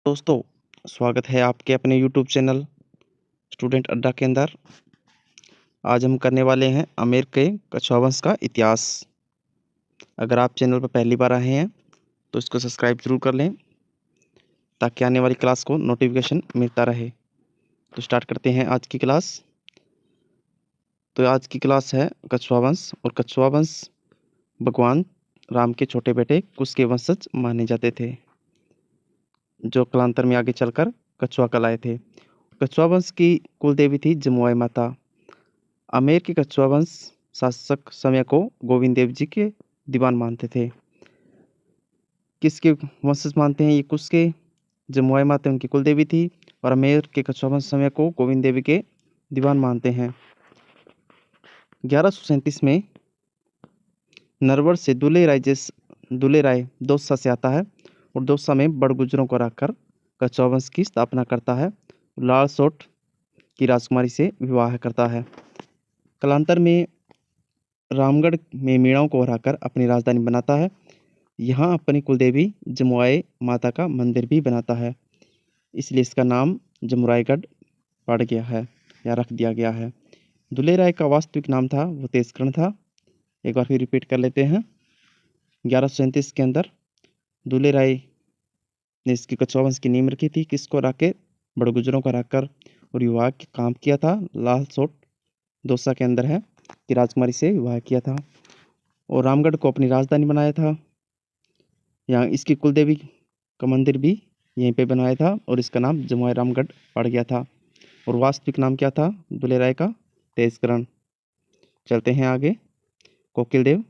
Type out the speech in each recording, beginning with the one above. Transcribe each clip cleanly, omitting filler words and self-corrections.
दोस्तों, स्वागत है आपके अपने यूट्यूब चैनल स्टूडेंट अड्डा के अंदर। आज हम करने वाले हैं आमेर के कछुआ वंश का इतिहास। अगर आप चैनल पर पहली बार आए हैं तो इसको सब्सक्राइब जरूर कर लें ताकि आने वाली क्लास को नोटिफिकेशन मिलता रहे। तो स्टार्ट करते हैं आज की क्लास। तो आज की क्लास है कछुआ वंश, और कछुआ वंश भगवान राम के छोटे बेटे कुश के वंशज माने जाते थे, जो कालांतर में आगे चलकर कछुआ कहलाए थे। कछुआ वंश की कुल देवी थी जमुआई माता। आमेर के कछुआ वंश शासक समय को गोविंद देव जी के दीवान मानते थे। किसके वंशज मानते हैं? ये कुश के। जमुआई माता उनकी कुल देवी थी, और आमेर के कछुआ वंश समय को गोविंद देवी के दीवान मानते हैं। 1137 में नरवर से दुले राय दौसा से आता है, और दौसा में बड़गुजरों को रखकर कछुआ वंश की स्थापना करता है। लाल सोट की राजकुमारी से विवाह करता है। कालांतर में रामगढ़ में मीणाओं को हराकर अपनी राजधानी बनाता है। यहाँ अपनी कुलदेवी जमुआई माता का मंदिर भी बनाता है, इसलिए इसका नाम जमुराईगढ़ पड़ गया है या रख दिया गया है। दुले राय का वास्तविक नाम था वो तेजकर्ण था। एक बार फिर रिपीट कर लेते हैं। 1137 के अंदर दुले राय ने इसकी कछुआ वंश की नींव रखी थी। किसको हरा के? बड़गुजरों को हराकर, और विवाह का काम किया था। लाल सोट दौसा के अंदर है कि राजकुमारी से विवाह किया था, और रामगढ़ को अपनी राजधानी बनाया था। यहाँ इसकी कुलदेवी का मंदिर भी यहीं पे बनाया था, और इसका नाम जमुआई रामगढ़ पड़ गया था। और वास्तविक नाम क्या था दुले राय का? तेजकर्ण। चलते हैं आगे। कोकिलदेव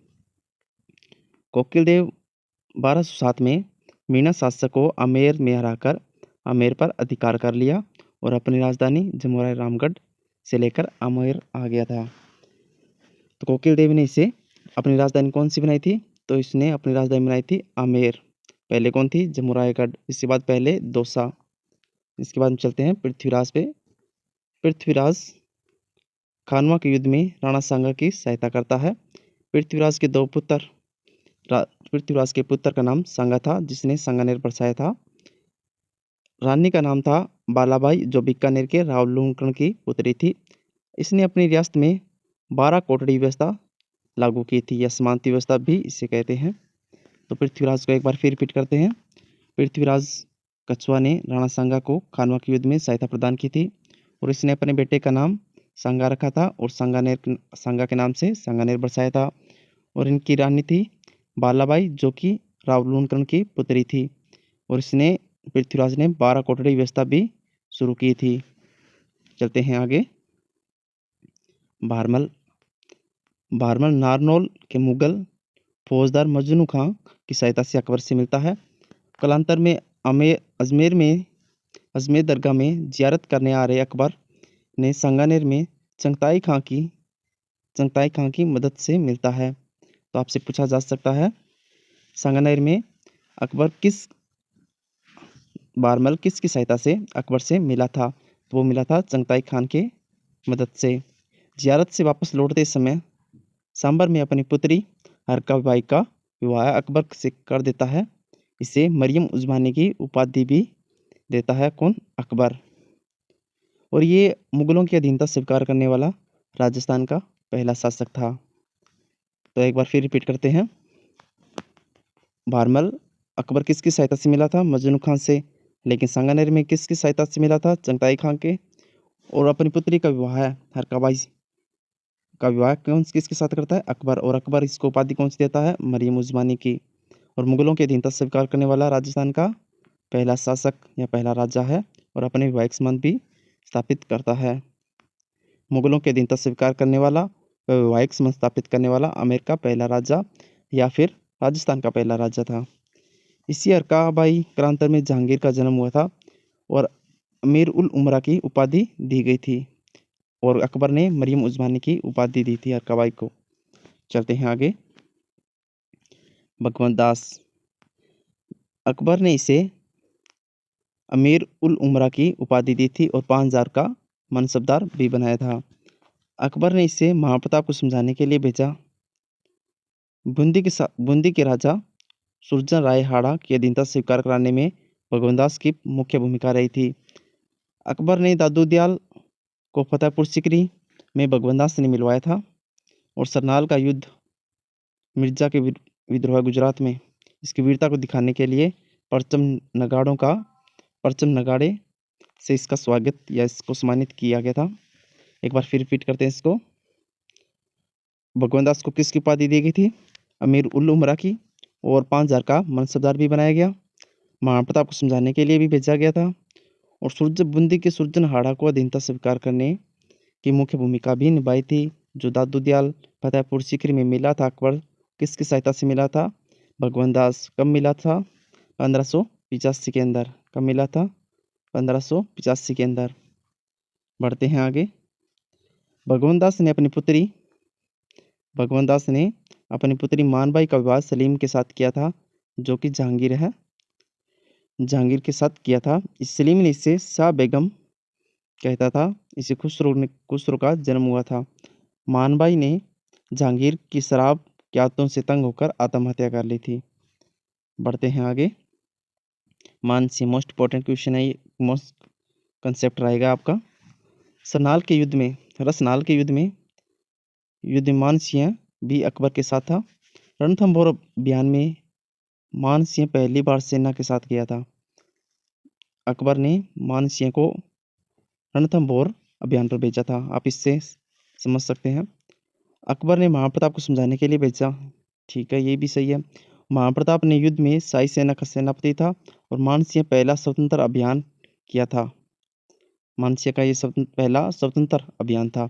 1207 में मीणा शासक को आमेर में हराकर आमेर पर अधिकार कर लिया, और अपनी राजधानी जमुआई रामगढ़ से लेकर आमेर आ गया था। तो कोकिलदेव ने इसे अपनी राजधानी कौन सी बनाई थी? तो इसने अपनी राजधानी बनाई थी आमेर। पहले कौन थी? जमुराईगढ़। इसके बाद पहले दौसा। इसके बाद हम चलते हैं पृथ्वीराज पे। पृथ्वीराज खानवा के युद्ध में राणा सांगा की सहायता करता है। पृथ्वीराज के दो पुत्र पृथ्वीराज के पुत्र का नाम सांगा था, जिसने सांगानेर बसाया था। रानी का नाम था बालाबाई, जो बीकानेर के रावलुकण की पुत्री थी। इसने अपनी रियासत में 12 कोटड़ी व्यवस्था लागू की थी, या समानती व्यवस्था भी इसे कहते हैं। तो पृथ्वीराज को एक बार फिर रिपीट करते हैं। पृथ्वीराज कछुआ ने राणा सांगा को खानवा के युद्ध में सहायता प्रदान की थी, और इसने अपने बेटे का नाम सांगा रखा था, और सांगा के नाम से सांगानेर बसाया था। और इनकी रानी थी बालाबाई, जो कि रावलुकण की पुत्री थी, और इसने पृथ्वीराज ने 12 कोटड़ी व्यवस्था भी शुरू की थी। चलते हैं आगे। भारमल नारनौल के मुगल फौजदार मजनू खां की सहायता से अकबर से मिलता है। कालांतर में अजमेर दरगाह में जियारत करने आ रहे अकबर ने सांगानेर में चंगताई खां की मदद से मिलता है। तो आपसे पूछा जा सकता है, सांगानेर में अकबर बारमल किसकी सहायता से अकबर से मिला था? तो वो मिला था चंगताई खान के मदद से। जियारत से वापस लौटते समय सांबर में अपनी पुत्री हरकाबाई का विवाह अकबर से कर देता है। इसे मरियम उज़मानी की उपाधि भी देता है कौन? अकबर। और ये मुगलों की अधीनता स्वीकार करने वाला राजस्थान का पहला शासक था। तो एक बार फिर रिपीट करते हैं। भारमल अकबर किसकी सहायता से मिला था? मजनू खान से। लेकिन सांगानेर में किसकी सहायता से मिला था? चंगताई खान के। और अपनी पुत्री का विवाह हरकाबाई का विवाह कौन किसके साथ करता है? अकबर। और अकबर इसको उपाधि कौन सी देता है? मरियम उज़मानी की। और मुगलों की अधीनता स्वीकार करने वाला राजस्थान का पहला शासक या पहला राजा है, और अपने वैवाहिक संबंध भी स्थापित करता है। मुगलों की अधीनता स्वीकार करने वाला व वैवाहिक संबंध स्थापित करने वाला आमेर का पहला राजा, या फिर राजस्थान का पहला राजा था। इसी हरकाबाई कालांतर में जहांगीर का जन्म हुआ था, और अमीर उल उमरा की उपाधि दी गई थी, और अकबर ने मरियम उज़मानी की उपाधि दी थी हरकाबाई को। चलते हैं आगे। भगवंत दास अकबर ने इसे अमीर उल उमरा की उपाधि दी थी, और 5000 का मनसबदार भी बनाया था। अकबर ने इसे महाप्रताप को समझाने के लिए भेजा। बूंदी के राजा सुरजन राय हाड़ा की अधीनता स्वीकार कराने में भगवान की मुख्य भूमिका रही थी। अकबर ने दादू दयाल को फतेहपुर सीकरी में भगवान ने मिलवाया था और सरनाल का युद्ध मिर्जा के विद्रोह गुजरात में इसकी वीरता को दिखाने के लिए परचम नगाड़े से इसका स्वागत या इसको सम्मानित किया गया था। एक बार फिर रिपीट करते हैं इसको। भगवान को किसकी उपाधि दी गई थी? अमीर उल उमरा की, और 5000 का मनसबदार भी बनाया गया। महाराणा प्रताप को समझाने के लिए भी भेजा गया था और सूरज बूंदी के सुरजनहाड़ा को अधीनता स्वीकार करने की मुख्य भूमिका भी निभाई थी। जो दादू दयाल फतेहपुर सीकरी में मिला था अकबर किसकी सहायता से मिला था? भगवान दास। कब मिला था? 1585 के अंदर। कब मिला था? 1585 के अंदर। बढ़ते हैं आगे। भगवान दास ने अपनी पुत्री मानबाई का विवाह सलीम के साथ किया था, जो कि जहांगीर के साथ किया था। इस सलीम ने इसे शाह बेगम कहता था। इसे खुसरो का जन्म हुआ था। मानबाई ने जहांगीर की शराब की आदतों से तंग होकर आत्महत्या कर ली थी। बढ़ते हैं आगे। मानसी मोस्ट इंपॉर्टेंट क्वेश्चन है, ये मोस्ट कंसेप्ट रहेगा आपका। रसनाल के युद्ध में मानसिंह भी अकबर के साथ था। रणथंभौर अभियान में मानसिंह पहली बार सेना के साथ गया था। अकबर ने मानसिंह को रणथंभौर अभियान पर भेजा था। आप इससे समझ सकते हैं। अकबर ने महाराणा प्रताप को समझाने के लिए भेजा। ठीक है, ये भी सही है। महाराणा प्रताप ने युद्ध में शाही सेना का सेनापति था और मानसिंह पहला स्वतंत्र अभियान किया था। मानसिंह का ये पहला स्वतंत्र अभियान था।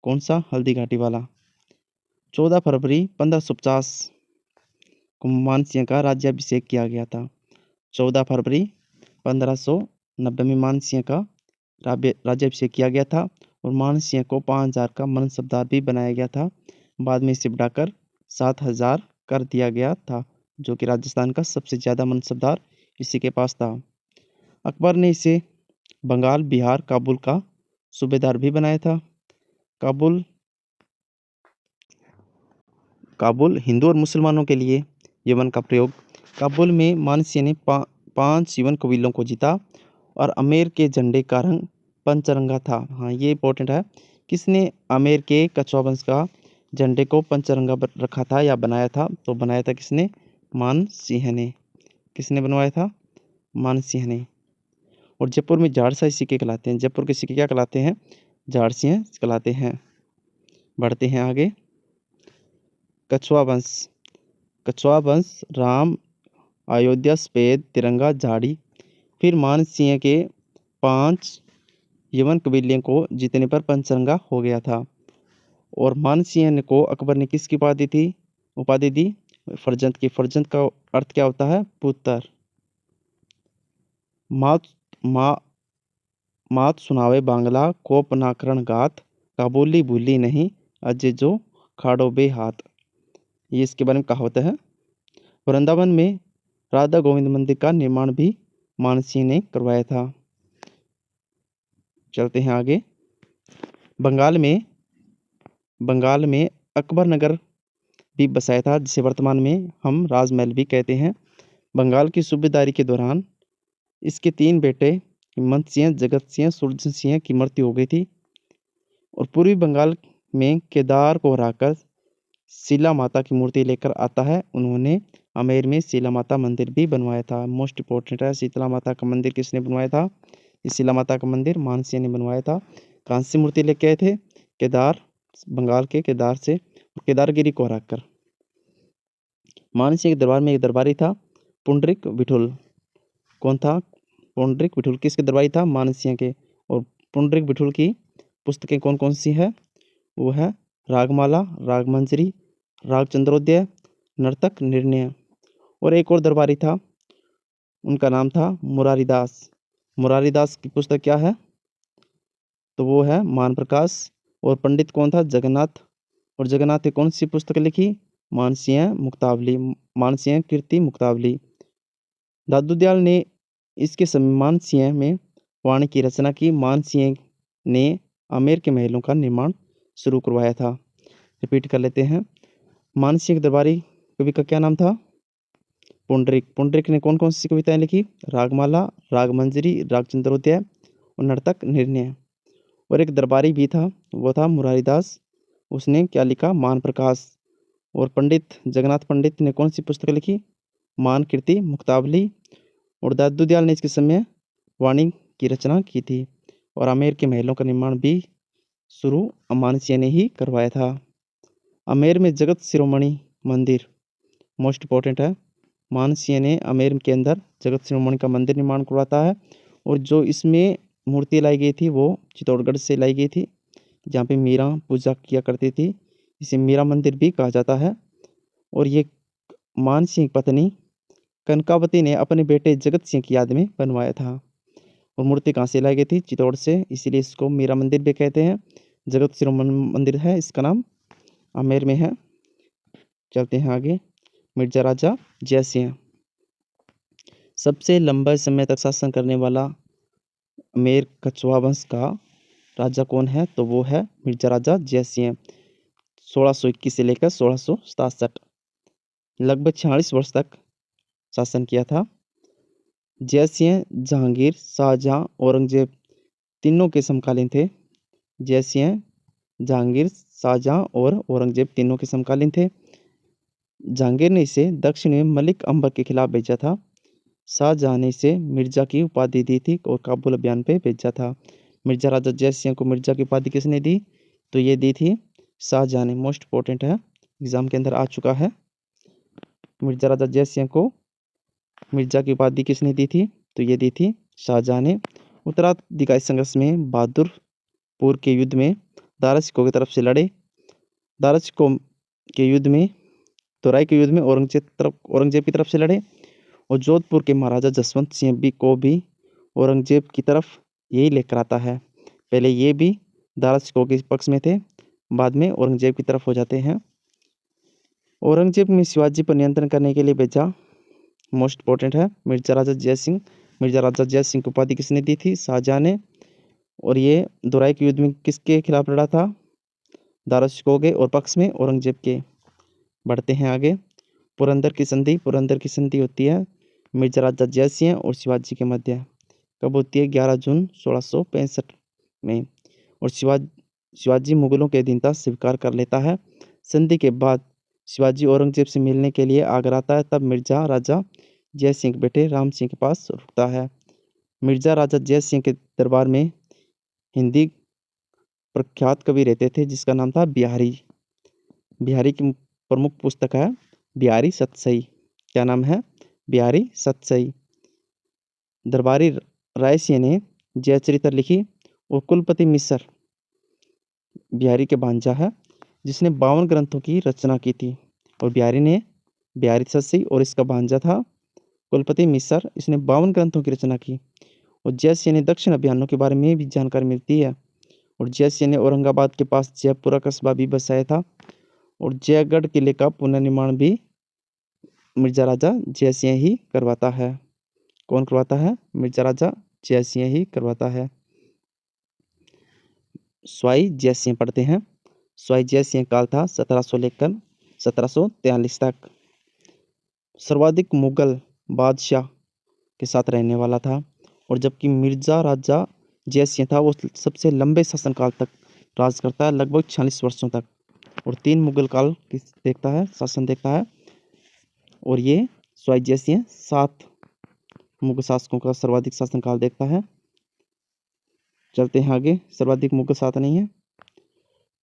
कौन सा? हल्दी घाटी वाला। 14 फरवरी 1550 को मानसिंह का राज्याभिषेक किया गया था। 14 फरवरी 1590 में मानसिंह का राज्याभिषेक किया गया था और मानसिंह को 5000 का मनसबदार भी बनाया गया था। बाद में इसे बढ़ाकर 7000 कर दिया गया था, जो कि राजस्थान का सबसे ज़्यादा मनसबदार इसी के पास था। अकबर ने इसे बंगाल, बिहार, काबुल का सूबेदार भी बनाया था। काबुल हिंदू और मुसलमानों के लिए यवन का प्रयोग। काबुल में मानसिंह ने 5 यवन कबीलों को जीता और आमेर के झंडे का रंग पंचरंगा था। हाँ, ये इंपॉर्टेंट है। किसने आमेर के कछुआ वंश का झंडे को पंचरंगा रखा था या बनाया था? तो बनाया था किसने? मानसिंह ने। किसने बनवाया था? मानसिंह ने। और जयपुर में झाड़शाही सिक्के कहलाते हैं। जयपुर के सिक्के क्या कहलाते हैं? झाड़सिंह कहलाते हैं। बढ़ते हैं आगे। कछुआ वंश राम, अयोध्या, सफेद, तिरंगा, झाड़ी। फिर मानसिंह के 5 यवन कबीले को जीतने पर पंचरंगा हो गया था। और मानसिंह को अकबर ने किसकी उपाधि दी? फर्जंद की। फर्जंद का अर्थ क्या होता है? पुत्र। मात सुनावे बांग्ला, कोप नाकरण गात, काबुली भूली नहीं, अजय जो खाड़ो बे हाथ। ये इसके बारे में कहावत है। वृंदावन में राधा गोविंद मंदिर का निर्माण भी मानसिंह ने करवाया था। चलते हैं आगे। बंगाल में अकबर नगर भी बसाया था, जिसे वर्तमान में हम राजमहल भी कहते हैं। बंगाल की सूबेदारी के दौरान इसके 3 बेटे हिम्मत सिंह, जगत सिंह, सुरजन सिंह की मृत्यु हो गई थी। और पूर्वी बंगाल में केदार को हराकर शीला माता की मूर्ति लेकर आता है। उन्होंने आमेर में शीला माता मंदिर भी बनवाया था। मोस्ट इंपॉर्टेंट है। शीतला माता का मंदिर किसने बनवाया था? शीला माता का मंदिर मानसिंह ने बनवाया था। कहाँ से मूर्ति लेके आए थे? बंगाल के केदार से, केदारगिरी को हराकर। मानसिंह के दरबार में एक दरबारी था, पुंडरीक विठुल। कौन था? पुंडरीक विठुल। किसके दरबारी था? मानसिंह के। और पुंडरीक विठुल की पुस्तकें कौन कौन सी है? वो है रागमाला, रागमंजरी, राग चंद्रोदय, नर्तक निर्णय। और एक और दरबारी था, उनका नाम था मुरारीदास। मुरारीदास की पुस्तक क्या है? तो वो है मान प्रकाश। और पंडित कौन था? जगन्नाथ। और जगन्नाथ ने कौन सी पुस्तक लिखी? मानसिंह कीर्ति मुक्तावली। दादू दयाल ने इसके समय मानसिंह में वाणी की रचना की। मानसिंह ने आमेर के महलों का निर्माण शुरू करवाया था। रिपीट कर लेते हैं। मानसिंह दरबारी कवि का क्या नाम था? पुंडरीक ने कौन कौन सी कविताएं लिखी? रागमाला, रागमंजरी, रागचंद्रोदय और नर्तक निर्णय। और एक दरबारी भी था, वो था मुरारीदास। उसने क्या लिखा? मान प्रकाश। और पंडित जगन्नाथ पंडित ने कौन सी पुस्तक लिखी? मान कीर्ति मुक्तावली। और दादू दयाल ने इसके समय वाणी की रचना की थी। और आमेर के महलों का निर्माण भी शुरू अमानसिया ने ही करवाया था। आमेर में जगत शिरोमणि मंदिर मोस्ट इम्पोर्टेंट है। मानसिंह ने आमेर के अंदर जगत शिरोमणि का मंदिर निर्माण करवाता है। और जो इसमें मूर्ति लाई गई थी वो चित्तौड़गढ़ से लाई गई थी, जहाँ पे मीरा पूजा किया करती थी। इसे मीरा मंदिर भी कहा जाता है। और ये मानसिंह की पत्नी कनकावती ने अपने बेटे जगत सिंह की याद में बनवाया था। और मूर्ति कहाँ से लाई गई थी? चित्तौड़ से, इसीलिए इसको मीरा मंदिर भी कहते हैं। जगत शिरोमणि मंदिर है, इसका नाम आमेर में है। चलते हैं आगे। मिर्जा राजा जयसिंह सबसे लंबा समय तक शासन करने वाला आमेर कछवाहा वंश का राजा कौन है? तो वो है मिर्जा राजा जयसिंह। 1621 से लेकर 1667 लगभग 46 वर्ष तक शासन किया था। जयसिंह जहांगीर, शाहजहां, औरंगजेब तीनों के समकालीन थे। जयसिंह जहांगीर, शाहजहां और औरंगजेब तीनों के समकालीन थे। जहांगीर ने इसे दक्षिण में मलिक अंबर के खिलाफ भेजा था। शाहजहां ने इसे मिर्जा की उपाधि दी थी और काबुल अभियान पे भेजा था। मिर्जा राजा जयसिंह को मिर्जा की उपाधि किसने दी? तो ये दी थी शाहजहां ने। मोस्ट इंपॉर्टेंट है, एग्जाम के अंदर आ चुका है। मिर्जा राजा जयसिंह को मिर्जा की उपाधि किसने दी थी? तो ये दी थी शाहजहां ने। उत्तराधिकारी संघर्ष में बहादुरपुर के युद्ध में दारा सिकों की तरफ से लड़े। दारा सिकों के युद्ध में तोराई के युद्ध में औरंगजेब की तरफ से लड़े। और जोधपुर के महाराजा जसवंत सिंह को भी औरंगजेब की तरफ यही लेकर आता है। पहले ये भी दारा सिकों के पक्ष में थे, बाद में औरंगजेब की तरफ हो जाते हैं। औरंगजेब ने शिवाजी पर नियंत्रण करने के लिए भेजा। मोस्ट इंपॉर्टेंट है मिर्जा राजा जयसिंह। मिर्जा राजा जयसिंह की उपाधि किसने दी थी? शाहजहां ने। और ये दोराई के युद्ध में किसके खिलाफ लड़ा था? दारा सिकों के और पक्ष में औरंगजेब के। बढ़ते हैं आगे। पुरंदर की संधि होती है मिर्जा राजा जयसिंह और शिवाजी के मध्य। कब होती है? 11 जून 1665 में। और शिवाजी मुगलों के अधीनता स्वीकार कर लेता है। संधि के बाद शिवाजी औरंगजेब से मिलने के लिए आगरा आता है। तब मिर्जा राजा जयसिंह के बेटे राम सिंह के पास रुकता है। मिर्जा राजा जयसिंह के दरबार में हिंदी प्रख्यात कवि रहते थे जिसका नाम था बिहारी। बिहारी की प्रमुख पुस्तक है बिहारी सतसई। क्या नाम है? बिहारी सतसई। दरबारी रायसिंह ने जयचरित्र लिखी। और कुलपति मिश्र बिहारी के भांजा है जिसने 52 ग्रंथों की रचना की थी। और बिहारी ने बिहारी सतसई और इसका भांजा था कुलपति मिश्र, इसने 52 ग्रंथों की रचना की। और जयसिंह ने दक्षिण अभियानों के बारे में भी जानकारी मिलती है। और जयसिंह ने औरंगाबाद के पास जयपुरा कस्बा भी बसाया था। और जयगढ़ किले का पुनर्निर्माण भी मिर्जा राजा जयसिंह ही करवाता है। कौन करवाता है? मिर्जा राजा जयसिंह ही करवाता है। स्वाई जयसिंह पढ़ते हैं। स्वाई जयसिंह काल था 1700 लेकर 1743 तक। सर्वाधिक मुगल बादशाह के साथ रहने वाला था। और जबकि मिर्जा राजा जयसिंह था वो सबसे लंबे शासनकाल तक राज करता है, लगभग 46 वर्षों तक। और 3 मुगल काल देखता है, शासन देखता है। और ये स्वाई जयसिंह 7 मुगल शासकों का सर्वाधिक शासनकाल देखता है। चलते हैं आगे। सर्वाधिक मुगल 7 नहीं है।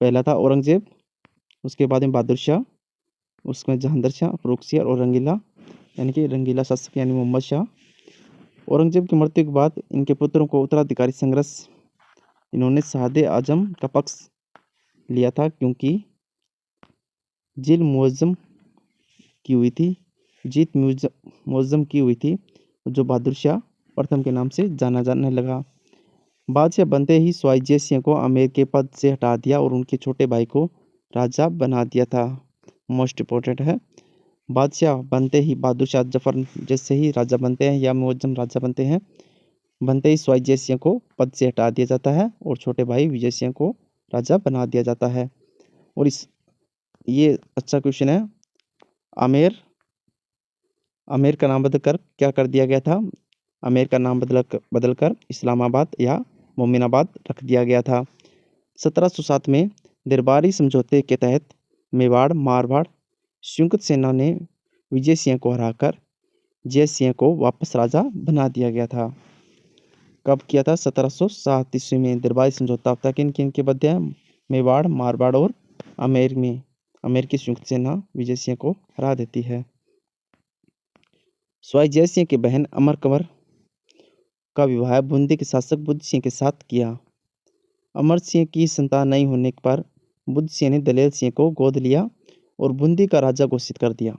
पहला था औरंगजेब, उसके बाद में बहादुर शाह, उसमें जहांगीर शाह, फर्रुखसिंह और रंगीला, यानी कि रंगीला शासक यानी मोहम्मद शाह। औरंगजेब की मृत्यु के बाद इनके पुत्रों को उत्तराधिकारी संघर्ष इन्होंने शाह आजम का पक्ष लिया था, क्योंकि जीत मुअज्जम की हुई थी, जो बहादुर शाह प्रथम के नाम से जाना जाने लगा। बादशाह बनते ही स्वाई जयसिंह को आमेर के पद से हटा दिया और उनके छोटे भाई को राजा बना दिया था। मोस्ट इम्पोर्टेंट है, बादशाह बनते ही बहादुर शाह जफर जैसे ही राजा बनते हैं या मुअज्जम राजा बनते हैं, बनते ही स्वाई जयसिंह को पद से हटा दिया जाता है और छोटे भाई विजय सिंह को राजा बना दिया जाता है। और ये अच्छा क्वेश्चन है। आमेर आमेर का नाम बदलकर क्या कर दिया गया था? आमेर का नाम बदलकर इस्लामाबाद या मोमिनाबाद रख दिया गया था। 1707 में दरबारी समझौते के तहत मेवाड़ मारवाड़ संयुक्त सेना ने विजय सिंह को हराकर जय सिंह को वापस राजा बना दिया गया था। कब किया था? 1707 ईस्वी में दरबारी समझौता होता है किन किन के मध्य? मेवाड़ मारवाड़ और आमेर में। आमेर की संयुक्त सेना विजय सिंह को हरा देती है। स्वाई जय सिंह की बहन अमर कंवर का विवाह बूंदी के शासक बुद्ध सिंह के साथ किया। अमर सिंह की संतान नहीं होने पर बुद्ध सिंह ने दलेल सिंह को गोद लिया और बूंदी का राजा घोषित कर दिया।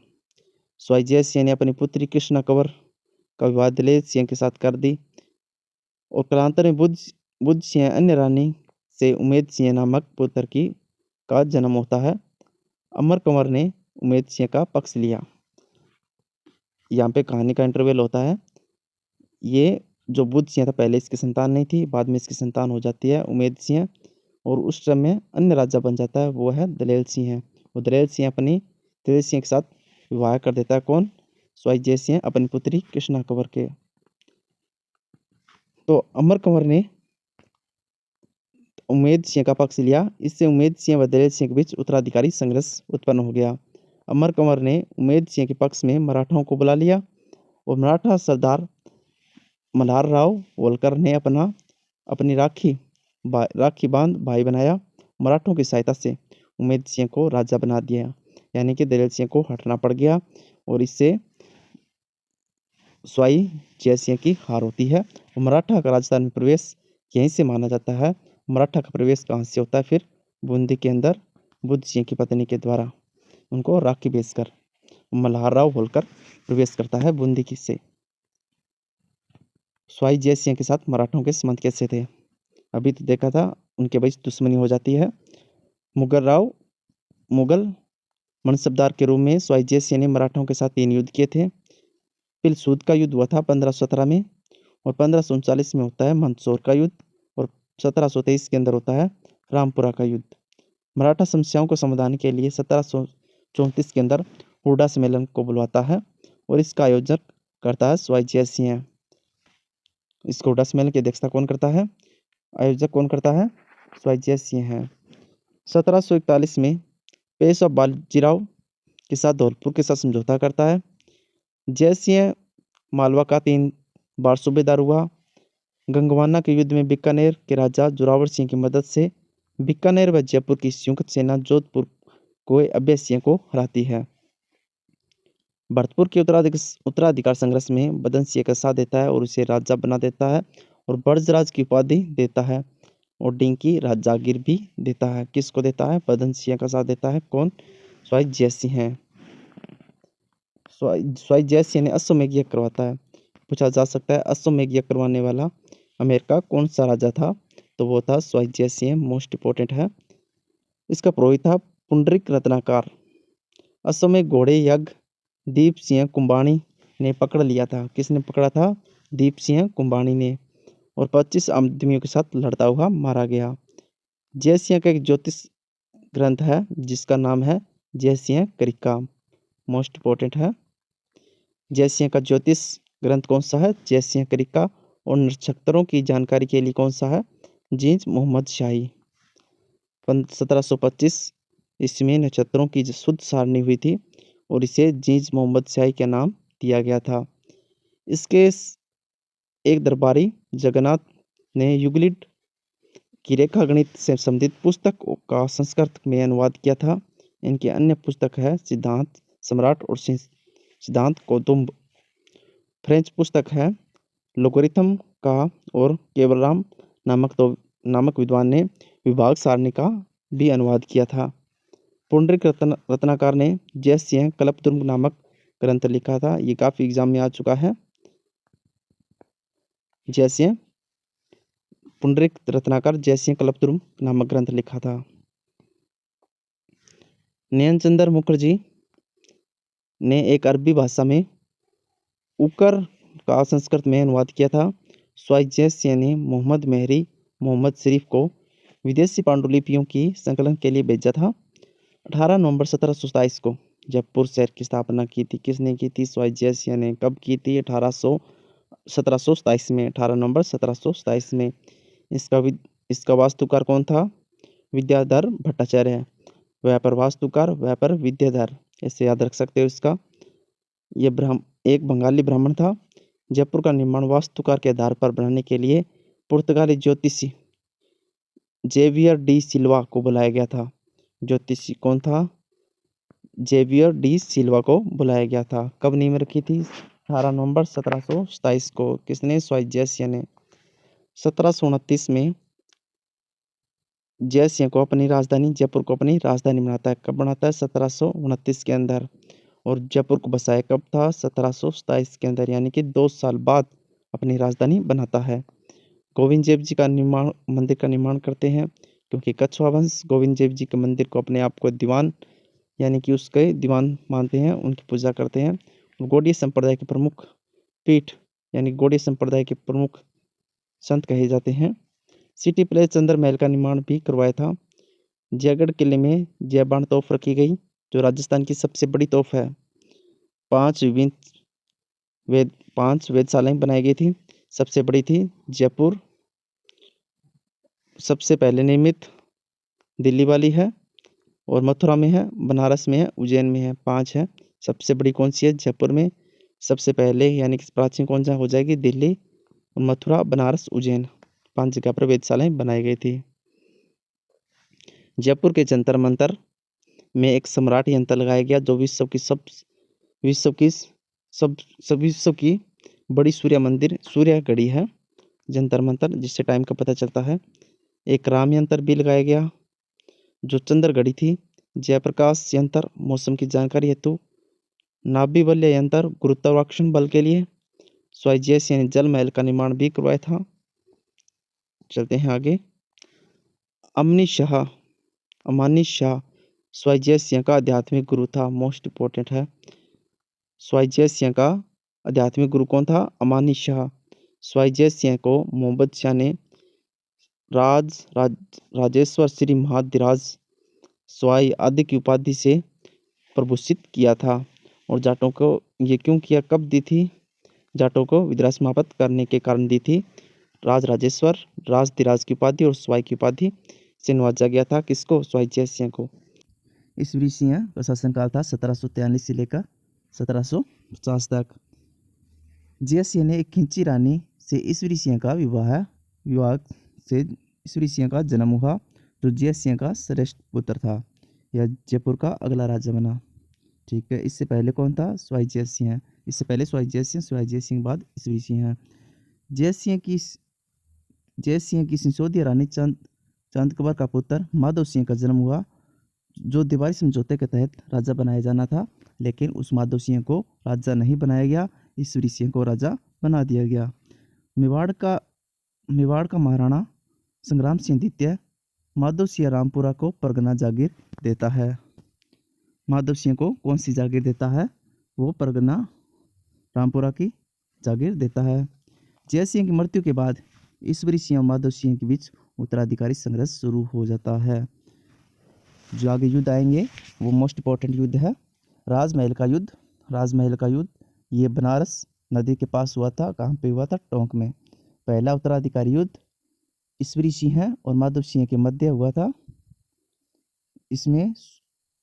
स्वाई जय सिंह ने अपनी पुत्री कृष्णा कंवर का विवाह दलेल सिंह के साथ कर दी और कालांतर में बुद्ध सिंह अन्य रानी से उमेद सिंह नामक पुत्र का जन्म होता है। अमर कंवर ने उमेद सिंह का पक्ष लिया। यहाँ पे कहानी का इंटरवल होता है। ये जो बुद्ध सिंह था पहले इसकी संतान नहीं थी, बाद में इसकी संतान हो जाती है उमेद सिंह और उस समय अन्य राजा बन जाता है, वो है दलेल सिंह। वो दलेल सिंह अपनी दलेल सिंह के साथ विवाह कर देता है। कौन? स्वाई जय सिंह अपनी पुत्री कृष्णा कंवर के। तो अमर कंवर ने उमेद सिंह का पक्ष लिया। इससे उमेद सिंह व दलेल सिंह के बीच उत्तराधिकारी संघर्ष उत्पन्न हो गया। अमर कंवर ने उमेद सिंह के पक्ष में मराठाओं को बुला लिया और मराठा सरदार मल्हार राव होलकर ने अपनी राखी बांध भाई बनाया। मराठों की सहायता से उमेद सिंह को राजा बना दिया, यानी कि दलेल सिंह को हटना पड़ गया और इससे स्वाई जय सिंह की हार होती है। और मराठा का राजस्थान में प्रवेश यहीं से माना जाता है। मराठा का प्रवेश कहाँ से होता है? फिर बूंदी के अंदर बुद्ध सिंह की पत्नी के द्वारा उनको राखी भेजकर मल्हार राव होलकर प्रवेश करता है बूंदी की से। स्वाई जय सिंह के साथ मराठों के संबंध कैसे थे? अभी तो देखा था, उनके बीच दुश्मनी हो जाती है। मुगल मनसबदार के रूप में स्वाई जय सिंह ने मराठों के साथ 3 युद्ध किए थे। पिलसूद का युद्ध हुआ था 1517 में और 1539 में होता है मंदसौर का युद्ध और 1723 के अंदर होता है रामपुरा का युद्ध। मराठा समस्याओं को समाधान के लिए 1734 के अंदर हुडा सम्मेलन को बुलवाता है और इसका आयोजन करता है स्वाई जय सिंह। इस हुडा सम्मेलन की अध्यक्षता कौन करता है? आयोजक कौन करता है? स्वाई जय सिंह है। 1741 में पेशवा बाजीराव के साथ धौलपुर के साथ समझौता करता है। जय सिंह मालवा का 3 बार सूबेदार हुआ। गंगवाना के युद्ध में बीकानेर के राजा जोरावर सिंह की मदद से बीकानेर व जयपुर की संयुक्त सेना जोधपुर को अभय सिंह को हराती है। भरतपुर के उत्तराधिकार संघर्ष में बदन सिंह का साथ देता है और उसे राजा बना देता है और ब्रजराज की उपाधि देता है और डिंकी जागीर भी देता है। किसको देता है? बदन सिंह का साथ देता है। कौन? स्वाई जय सिंह है। स्वाई जय सिंह ने अश्वमेध यज्ञ करवाता है। पूछा जा सकता है अश्वमेध यज्ञ करवाने वाला आमेर का कौन सा राजा था? तो वो था स्वाई जय सिंह। मोस्ट इंपोर्टेंट है। इसका पुरोहित था पुंडरीक रत्नाकर। अश्वमेध घोड़े यज्ञ दीप सिंह कुंभाणी ने पकड़ लिया था। किसने पकड़ा था? दीप सिंह कुंभाणी ने, और 25 आदमियों के साथ लड़ता हुआ मारा गया। जय सिंह का एक ज्योतिष ग्रंथ है जिसका नाम है जय सिंह करिका। मोस्ट इंपोर्टेंट है। जय सिंह का ज्योतिष ग्रंथ कौन सा है? जय सिंह करिका। और नक्षत्रों की जानकारी के लिए कौन सा है? जींज मोहम्मद शाही। 1725 ईस्वी में नक्षत्रों की शुद्ध सारणी हुई थी और इसे जींज मोहम्मद शाही का नाम दिया गया था। इसके एक दरबारी जगन्नाथ ने युगलिड की रेखा गणित से संबंधित पुस्तक का संस्कृत में अनुवाद किया था। इनकी अन्य पुस्तक है सिद्धांत सम्राट और सिद्धांत कौतुंब। फ्रेंच पुस्तक है लोगरिथम का और केवलराम नामक विद्वान ने विभाग सारणी का भी अनुवाद किया था। पुंडरीक रत्नाकर ने जय सिंह कल्पद्रुम नामक ग्रंथ लिखा था। ये काफी एग्जाम में आ चुका है। जय सिंह पुंडरीक रत्नाकर जय सिंह कल्पद्रुम नामक ग्रंथ लिखा था। नयनचंद्र मुखर्जी ने एक अरबी भाषा में उकर का संस्कृत में अनुवाद किया था। स्वाई जय सिंह ने मोहम्मद मेहरी मोहम्मद शरीफ को विदेशी पांडुलिपियों की संकलन के लिए भेजा था। 18 नवंबर 1727 को जयपुर शहर की स्थापना की थी? किसने की थी? स्वाई जयसिंह ने। कब की थी? 1727 में, 18 नवंबर 1727 में। इसका वास्तुकार कौन था? विद्याधर भट्टाचार्य। वह पर वास्तुकार, वह पर विद्याधर, ऐसे याद रख सकते हो इसका। ये एक बंगाली ब्राह्मण था। जयपुर का निर्माण वास्तुकार के आधार पर बनाने के लिए पुर्तगाली ज्योतिषी जेवियर डी सिल्वा को बुलाया गया था। ज्योतिषी कौन था? जेवियर डी सिल्वा को बुलाया गया था। कब नींव रखी थी? 18 नवंबर 1727 को। किसने? स्वाई जयसिंह ने। 1729 में जयसिंह को अपनी राजधानी जयपुर को अपनी राजधानी बनाता है। कब बनाता है? 1729 के अंदर। और जयपुर को बसाया कब था? 1727 के अंदर, यानी कि 2 साल बाद अपनी राजधानी बनाता है। गोविंद देव जी का मंदिर का निर्माण करते हैं, क्योंकि कछुआ वंश गोविंद देव जी के मंदिर को अपने आप को दीवान, यानी कि उसके दीवान मानते हैं, उनकी पूजा करते हैं। गौड़ीय संप्रदाय के प्रमुख पीठ, यानी गौड़ीय संप्रदाय के प्रमुख संत कहे जाते हैं। सिटी प्लेस चंद्र महल का निर्माण भी करवाया था। जयगढ़ किले में जयबान तोप रखी गई, जो राजस्थान की सबसे बड़ी तोप है। 5 वेधशालाएं बनाई गई थी। सबसे बड़ी थी जयपुर, सबसे पहले निर्मित दिल्ली वाली है, और मथुरा में है, बनारस में है, उज्जैन में है। 5 है। सबसे बड़ी कौन सी है? जयपुर में सबसे पहले, यानी कि प्राचीन कौन सा हो जाएगी? दिल्ली, मथुरा, बनारस, उज्जैन। 5 जगह पर वेधशालाएं बनाई गई थी। जयपुर के जंतर मंतर में एक सम्राट यंत्र लगाया गया, जो विश्व की बड़ी सूर्य घड़ी है जंतर मंतर, जिससे टाइम का पता चलता है। एक राम यंत्र भी लगाया गया, जो चंद्र घड़ी थी। जयप्रकाश यंत्र मौसम की जानकारी हेतु। नाभि बल्य यंत्र गुरुत्वाकर्षण बल के लिए। स्वाई जयसिंह ने जल महल का निर्माण भी करवाया था। चलते हैं आगे। अमानी शाह स्वाई जयसिंह का आध्यात्मिक गुरु था। मोस्ट इंपॉर्टेंट है। स्वाई जयसिंह का आध्यात्मिक गुरु कौन था? अमानी शाह। स्वाई जयसिंह को मोहम्मद शाह ने राजेश्वर श्री महाधिराज स्वाई आदि की उपाधि से प्रभूषित किया था। और जाटों को ये क्यों किया, कब दी थी? जाटों को विद्रोह समाप्त करने के कारण दी थी। राजेश्वर, राजधिराज की उपाधि और स्वाई की उपाधि से नवाजा गया था। किसको? स्वाई जयसिंह को। ईश्वरी सिंह का शासनकाल था 1743 से लेकर 1750 तक। जयसिंह ने एक खिंची रानी से ईश्वरी सिंह का विवाह से ईश्वरी सिंह का जन्म हुआ, जो जयसिंह का श्रेष्ठ पुत्र था। यह जयपुर का अगला राजा बना। ठीक है। इससे पहले कौन था? स्वाई जयसिंह। इससे पहले स्वाई जयसिंह बाद ईश्वरी सिंह है। जयसिंह की सिसोदिया रानी चांद कबर का पुत्र माधव सिंह का जन्म हुआ, जो दिवाली समझौते के तहत राजा बनाया जाना था, लेकिन उस माधव सिंह को राजा नहीं बनाया गया, ईश्वरी सिंह को राजा बना दिया गया। मेवाड़ का महाराणा संग्राम सिंह द्वितीय माधव सिंह रामपुरा को परगना जागीर देता है। माधव सिंह को कौन सी जागीर देता है? वो परगना रामपुरा की जागीर देता है। जयसिंह की मृत्यु के बाद ईश्वरी सिंह और माधव सिंह के बीच उत्तराधिकारी संघर्ष शुरू हो जाता है। जो आगे युद्ध आएंगे वो मोस्ट इंपॉर्टेंट युद्ध है, राजमहल का युद्ध। ये बनारस नदी के पास हुआ था। कहाँ पे हुआ था? टोंक में। पहला उत्तराधिकारी युद्ध ईश्वरी सिंह और माधव सिंह के मध्य हुआ था। इसमें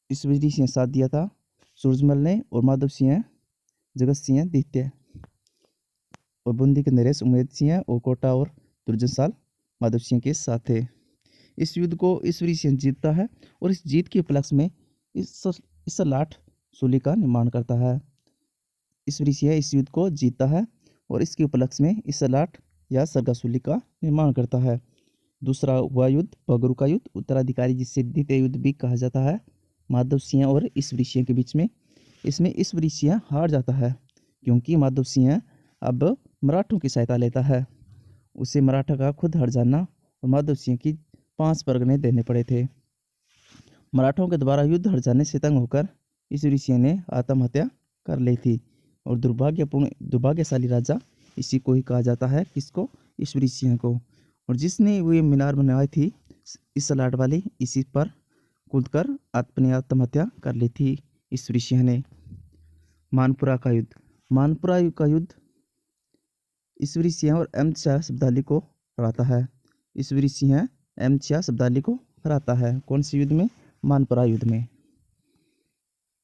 ईश्वरी सिंह साथ दिया था सूरजमल ने, और माधव सिंह जगत सिंह द्वितीय, और बूंदी के नरेश उमेद सिंह और कोटा और दुर्जनसाल माधव सिंह के साथ थे। इस युद्ध को ईश्वरी सिंह जीतता है, और इस जीत के उपलक्ष्य में इस लाठ सूली का निर्माण करता है। ईश्वरी सिंह इस युद्ध को जीतता है, और इसके उपलक्ष्य में इस लाठ या सरगासूली का निर्माण करता है। दूसरा हुआ युद्ध पगरू का युद्ध, उत्तराधिकारी जिससे द्वितीय युद्ध भी कहा जाता है, माधव सिंह और ईश्वरी सिंह के बीच में। इसमें ईश्वरी सिंह हार जाता है, क्योंकि माधव सिंह अब मराठों की सहायता लेता है। उसे मराठा का खुद हार जाना और माधव सिंह की 5 परगने देने पड़े थे। मराठों के द्वारा युद्ध हार जाने से तंग होकर ईश्वरी सिंह ने आत्महत्या कर ली थी, और दुर्भाग्यशाली राजा इसी को ही कहा जाता है। किसको? ईश्वरी सिंह को। और जिसने वो ये मीनार बनवाई थी इस लाट वाली, इसी पर कूदकर अपनी आत्महत्या कर ली थी। ईश्वरी सिंह ने। मानपुरा का युद्ध, मानपुरा का युद्ध ईश्वरी सिंह और एम शाह शब्दाली को हराता है। ईश्वरी सिंह एम शाह शब्दाली को हराता है। कौन से युद्ध में? मानपुरा युद्ध में।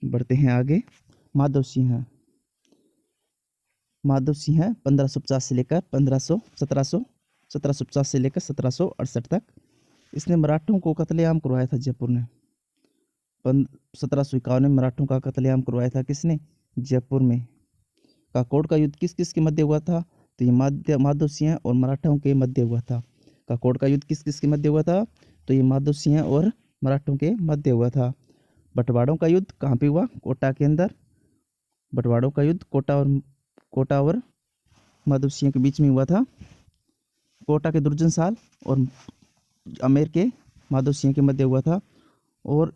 बढ़ते हैं आगे। माधव सिंह, माधव सिंह 1550 से लेकर 1750 से लेकर 1768 तक इसने मराठों को कत्लेआम करवाया था जयपुर ने। 1751 में मराठों का कत्लेआम करवाया था किसने? जयपुर में। काकोड़ का युद्ध किस किस के मध्य हुआ था? तो ये माधव सिंह और मराठों के मध्य हुआ था। काकोड़ का युद्ध किस किस के मध्य हुआ था? तो ये माधव सिंह और मराठों के मध्य हुआ था। बंटवाड़ों का युद्ध कहाँ पे हुआ? कोटा के अंदर। बंटवाड़ों का युद्ध कोटा और माधव सिंह के बीच में हुआ था। कोटा के दुर्जन साल और आमेर के माधव सिंह के मध्य हुआ था। और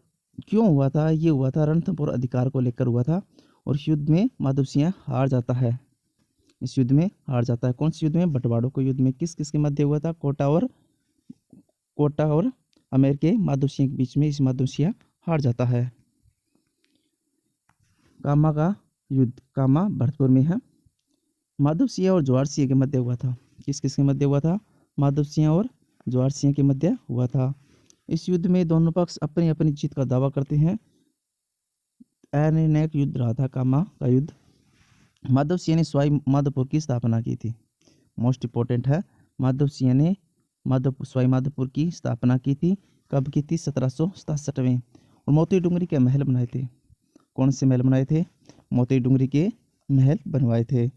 क्यों हुआ था? ये हुआ था रणथंभौर अधिकार को लेकर हुआ था। और इस युद्ध में माधव सिंह हार जाता है। इस युद्ध में हार जाता है। कौन से युद्ध में? बंटवाड़ों के युद्ध में। किस किस के मध्य हुआ था? कोटा और आमेर के माधव सिंह के बीच में इस माधव सिंह हार जाता है। कामा का युद्ध, कामा भरतपुर में है। माधव सिंह और जवाहर सिंह के मध्य हुआ था। किस किस के मध्य हुआ था? माधव सिंह और जवाहर सिंह के मध्य हुआ था। इस युद्ध में दोनों पक्ष अपनी अपनी जीत का दावा करते हैं। निर्णायक युद्ध रहा था कामा का युद्ध। माधव सिंह ने सवाई माधोपुर की स्थापना की थी। मोस्ट इंपॉर्टेंट है। माधव सिंह ने सवाई माधोपुर की स्थापना की थी। कब की थी? 1767 में। और मोती डूंगरी के महल बनाए थे। कौन से महल बनाए थे? मोती डूंगरी के महल बनवाए थे।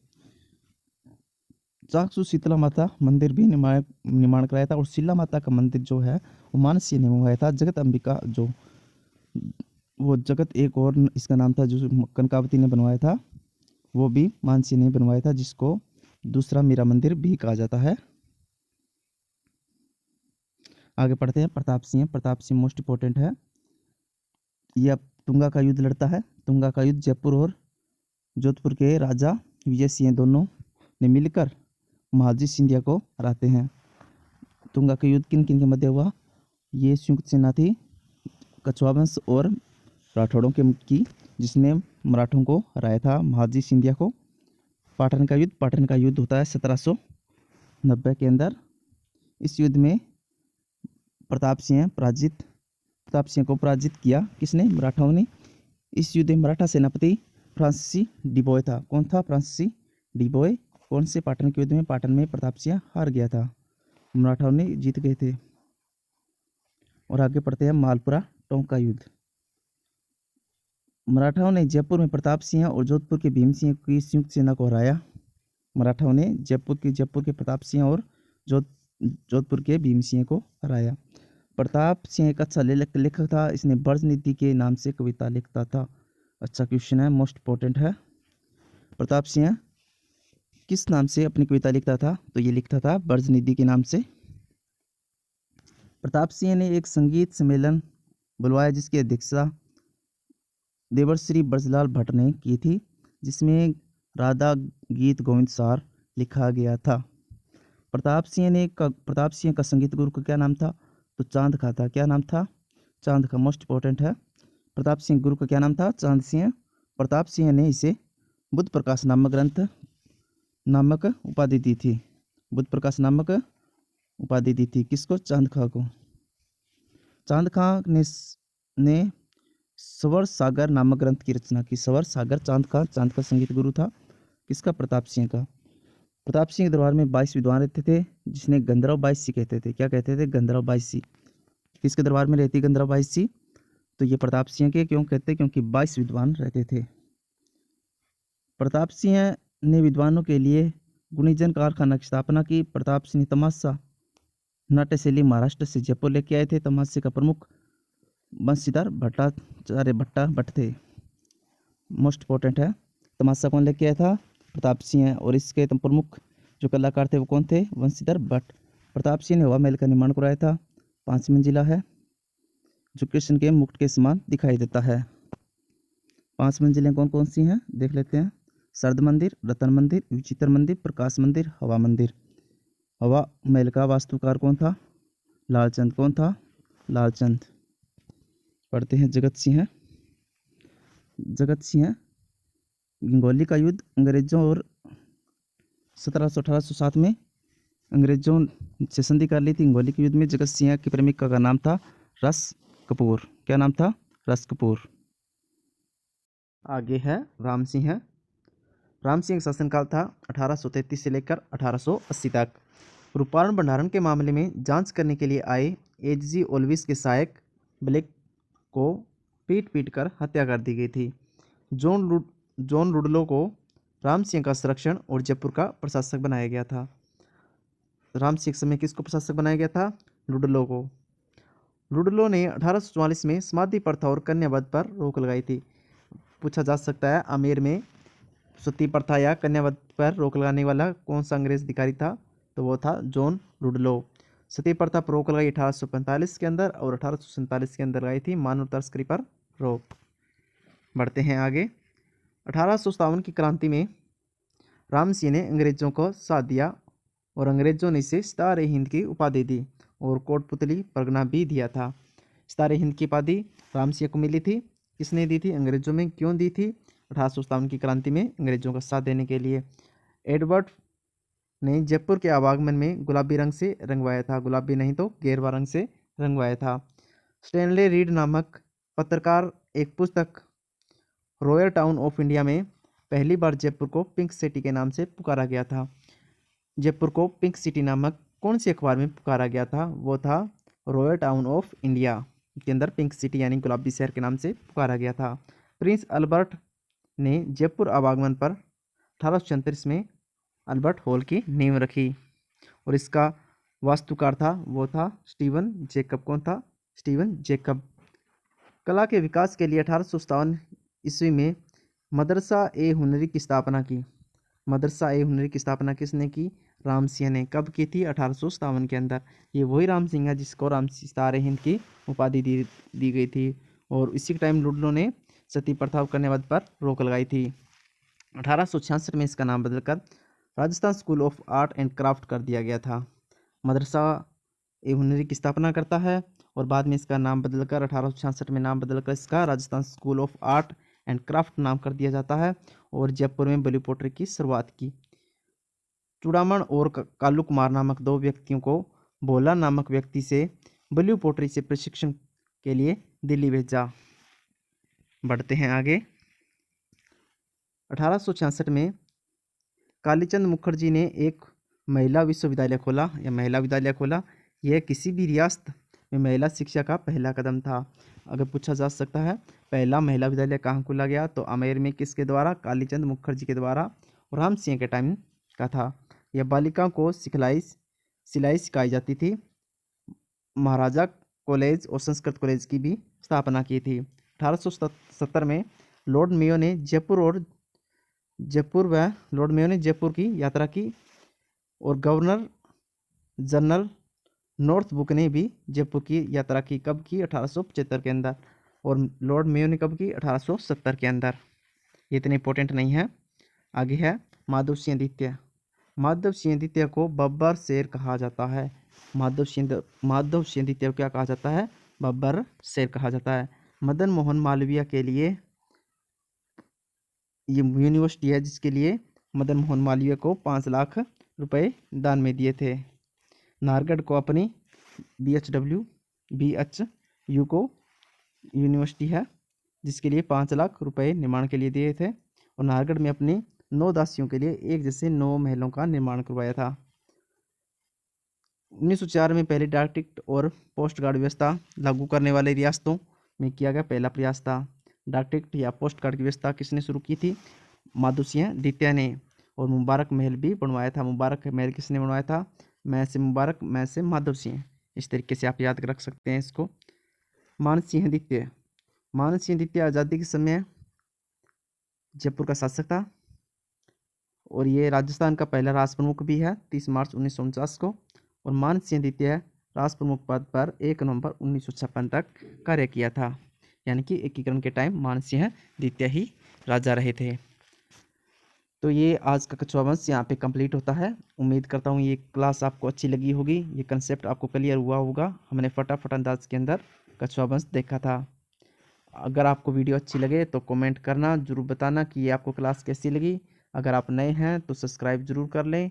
चाकसू शीतला माता मंदिर भी निर्माण कराया था। और शीला माता का मंदिर जो है वो मानसिंह ने बनवाया था। जगत अंबिका जो वो जगत एक और इसका नाम था जो कनकावती ने बनवाया था, वो भी मानसिंह ने बनवाया था, जिसको दूसरा मीरा मंदिर भी कहा जाता है। आगे पढ़ते हैं। प्रताप सिंह मोस्ट इंपॉर्टेंट है। यह तुंगा का युद्ध लड़ता है। तुंगा का युद्ध जयपुर और जोधपुर के राजा विजय सिंह दोनों ने मिलकर महाजी सिंधिया को हराते हैं। तुंगा का युद्ध किन किन के मध्य हुआ? ये संयुक्त सेना थी कछुआ वंश और राठौड़ों की, जिसने मराठों को हराया था, महाजी सिंधिया को। पाटन का युद्ध होता है 1790 के अंदर। इस युद्ध में प्रताप सिंह को पराजित किया। किसने? मराठाओं ने। इस युद्ध में मराठा सेनापति फ्रांसीसी डिबोय था। कौन था? फ्रांसीसी डिबोय। कौन से? पाटन के युद्ध में। पाटन में प्रताप सिंह हार गया था, मराठाओं ने जीत गए थे। और आगे पढ़ते हैं। मालपुरा टोंक का युद्ध। मराठाओं ने जयपुर में प्रताप सिंह और जोधपुर के भीम सिंह की संयुक्त सेना को हराया। मराठाओं ने जयपुर के प्रताप सिंह और जोधपुर के भीम सिंह को हराया। प्रताप सिंह एक अच्छा लेखक था। इसने ब्रज नीति के नाम से कविता लिखता था। अच्छा क्वेश्चन है, मोस्ट इंपॉर्टेंट है। प्रताप सिंह किस नाम से अपनी कविता लिखता था? तो ये लिखता था ब्रज नीति के नाम से। प्रताप सिंह ने एक संगीत सम्मेलन बुलवाया जिसकी अध्यक्षता देवर्श्री ब्रजलाल भट्ट ने की थी, जिसमें राधा गीत गोविंद सार लिखा गया था। प्रताप सिंह का संगीत गुरु का क्या नाम था? तो चांद का था। क्या नाम था? चांद का। मोस्ट इंपॉर्टेंट है। प्रताप सिंह गुरु का क्या नाम था? चांद सिंह। प्रताप सिंह ने इसे बुद्ध प्रकाश नामक उपाधि दी थी। बुद्ध प्रकाश नामक उपाधि दी थी। किसको? चांद खां को। चांद खां ने स्वर सागर नामक ग्रंथ की रचना की। स्वर सागर। चांद का संगीत गुरु था। किसका? प्रताप सिंह का। प्रताप सिंह के दरबार में 22 विद्वान रहते थे, जिसने गंधर्व 22 कहते थे। क्या कहते थे? गंधर्व 22। किसके दरबार में रहती गंधर्व 22? तो ये प्रताप सिंह के। क्यों कहते? क्योंकि 22 विद्वान रहते थे। प्रताप सिंह ने विद्वानों के लिए गुणीजन कारखाना की स्थापना की। प्रताप सिंह तमाशा नाट्य शैली महाराष्ट्र से जयपुर लेके आए थे। तमाशे का प्रमुख बंशीधर भट्ट थे। मोस्ट इंपॉर्टेंट है। तमाशा कौन लेके आया था? प्रताप सिंह। और इसके प्रमुख जो कलाकार थे वो कौन थे? बंशीधर भट्ट। प्रताप सिंह ने हवा महल का निर्माण कराया था। 5 मंजिला है, जो कृष्ण के मुकुट के समान दिखाई देता है। 5 मंजिलें कौन कौन सी हैं देख लेते हैं। शरद मंदिर, रतन मंदिर, विचित्र मंदिर, प्रकाश मंदिर, हवा मंदिर। हवा महल का वास्तुकार कौन था? लालचंद। कौन था? लालचंद। पढ़ते हैं। जगत सिंह जगत सिंह गंगोली का युद्ध अंग्रेजों और 1807 में अंग्रेजों से संधि कर ली थी। गंगोली के युद्ध में जगत सिंह की प्रेमिका का नाम था रस कपूर। क्या नाम था? रस कपूर। आगे है राम सिंह। राम सिंह का शासनकाल था 1833 से लेकर 1880 तक। रूपारण भंडारण के मामले में जांच करने के लिए आए एच.जी. ओल्विस के सहायक ब्लेक को पीट कर हत्या कर दी गई थी। जॉन रुडलो को राम सिंह का संरक्षण और जयपुर का प्रशासक बनाया गया था। राम सिंह के समय किसको प्रशासक बनाया गया था? रुडलो को। रुडलो ने 1844 में समाधि प्रथा और कन्यावध पर रोक लगाई थी। पूछा जा सकता है आमेर में सती प्रथा या कन्यावध पर रोक लगाने वाला कौन सा अंग्रेज अधिकारी था? तो वो था जॉन रुडलो। सती प्रथा पर रोक लगाई 1845 के अंदर और 1847 के अंदर लगाई थी मानव तस्करी पर रोक। बढ़ते हैं आगे। 1857 की क्रांति में राम सिंह ने अंग्रेजों को साथ दिया और अंग्रेजों ने इसे सितारे हिंद की उपाधि दी और कोटपुतली परगना भी दिया था। सितारे हिंद की उपाधि राम सिंह को मिली थी। किसने दी थी? अंग्रेजों में। क्यों दी थी? 1857 की क्रांति में अंग्रेजों का साथ देने के लिए। एडवर्ड ने जयपुर के आवागमन में गुलाबी रंग से रंगवाया था। गुलाबी नहीं तो गेरुआ रंग से रंगवाया था। स्टैनले रीड नामक पत्रकार एक पुस्तक रॉयल टाउन ऑफ इंडिया में पहली बार जयपुर को पिंक सिटी के नाम से पुकारा गया था। जयपुर को पिंक सिटी नामक कौन सी अखबार में पुकारा गया था? वो था रॉयल टाउन ऑफ इंडिया के अंदर पिंक सिटी यानी गुलाबी शहर के नाम से पुकारा गया था। प्रिंस अल्बर्ट ने जयपुर आवागमन पर 1834 में अल्बर्ट हॉल की नींव रखी और इसका वास्तुकार था वो था स्टीवन जेकब। कौन था? Steven Jacob. कला के विकास के लिए 1857 ईस्वी में मदरसा ए हुनरी की स्थापना की। मदरसा ए हुनरी की स्थापना किसने की? राम सिंह ने। कब की थी? 1857 के अंदर। ये वही राम सिंह है जिसको राम सितारे हिंद की उपाधि दी गई थी। और इसी टाइम लुडलो ने सती प्रथा करने पर रोक लगाई थी। 1866 में इसका नाम बदलकर Rajasthan school of art and craft कर दिया गया था। मदरसा ए हुनरी की स्थापना करता है और बाद में इसका नाम बदलकर 1866 में नाम बदलकर इसका Rajasthan school of art and craft नाम कर दिया जाता है और जयपुर में ब्लू पोट्री की शुरुआत की। चूड़ामण और कालू कुमार नामक दो व्यक्तियों को भोला नामक व्यक्ति से ब्लू पोट्री से प्रशिक्षण के लिए दिल्ली भेजा। बढ़ते हैं आगे। 1866 में कालीचंद मुखर्जी ने एक महिला विश्वविद्यालय खोला। यह किसी भी रियासत में महिला शिक्षा का पहला कदम था। अगर पूछा जा सकता है पहला महिला विद्यालय कहाँ खोला गया, तो आमेर में। किसके द्वारा? कालीचंद मुखर्जी के द्वारा और राम सिंह के टाइम का था। यह बालिकाओं को सिलाई सिखाई जाती थी। महाराजा कॉलेज और संस्कृत कॉलेज की भी स्थापना की थी। 1870 में लॉर्ड मेयो ने जयपुर की यात्रा की और गवर्नर जनरल नॉर्थब्रुक ने भी जयपुर की यात्रा की। कब की? 1875 के अंदर। और लॉर्ड मेयो ने कब की? 1870 के अंदर। ये इतने इंपॉर्टेंट नहीं है। आगे है माधव सिंह द्वितीय। माधव सिंह द्वितीय को बब्बर शेर कहा जाता है। माधव सिंह द्वितीय को क्या कहा जाता है? बब्बर शेर कहा जाता है। मदन मोहन मालवीय के लिए ये यूनिवर्सिटी है जिसके लिए मदन मोहन मालवीय को 5 लाख रुपए दान में दिए थे। नाहरगढ़ को अपनी BHU को यूनिवर्सिटी है जिसके लिए 5 लाख रुपए निर्माण के लिए दिए थे और नाहरगढ़ में अपनी 9 दासियों के लिए एक जैसे 9 महलों का निर्माण करवाया था। 1904 में पहले डाक टिकट और पोस्ट कार्ड व्यवस्था लागू करने वाले रियासतों में किया गया पहला प्रयास था। डाक टिकट या पोस्ट कार्ड की व्यवस्था किसने शुरू की थी? माधव सिंह द्वितीय ने। और मुबारक महल भी बनवाया था। मुबारक महल किसने बनवाया था? मैं से मुबारक, मैं से माधव सिंह। इस तरीके से आप याद रख सकते हैं इसको। मान सिंह द्वितीय आज़ादी के समय जयपुर का शासक था और ये राजस्थान का पहला राष्ट्र प्रमुख भी है 30 मार्च 1949 को। और मान सिंह द्वितीय राष्ट्र प्रमुख पद पर 1 नवंबर 1956 तक कार्य किया था। यानी कि एकीकरण के टाइम मान सिंह द्वितीय ही राजा रहे थे। तो ये आज का कछुआ वंश यहाँ पे कंप्लीट होता है। उम्मीद करता हूँ ये क्लास आपको अच्छी लगी होगी, ये कंसेप्ट आपको क्लियर हुआ होगा। हमने फटाफट अंदाज के अंदर कछुआ वंश देखा था। अगर आपको वीडियो अच्छी लगे तो कमेंट करना, ज़रूर बताना कि ये आपको क्लास कैसी लगी। अगर आप नए हैं तो सब्सक्राइब ज़रूर कर लें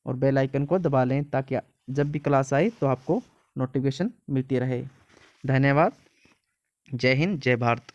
और बेल आइकन को दबा लें ताकि जब भी क्लास आए तो आपको नोटिफिकेशन मिलती रहे। धन्यवाद। जय हिंद, जय भारत।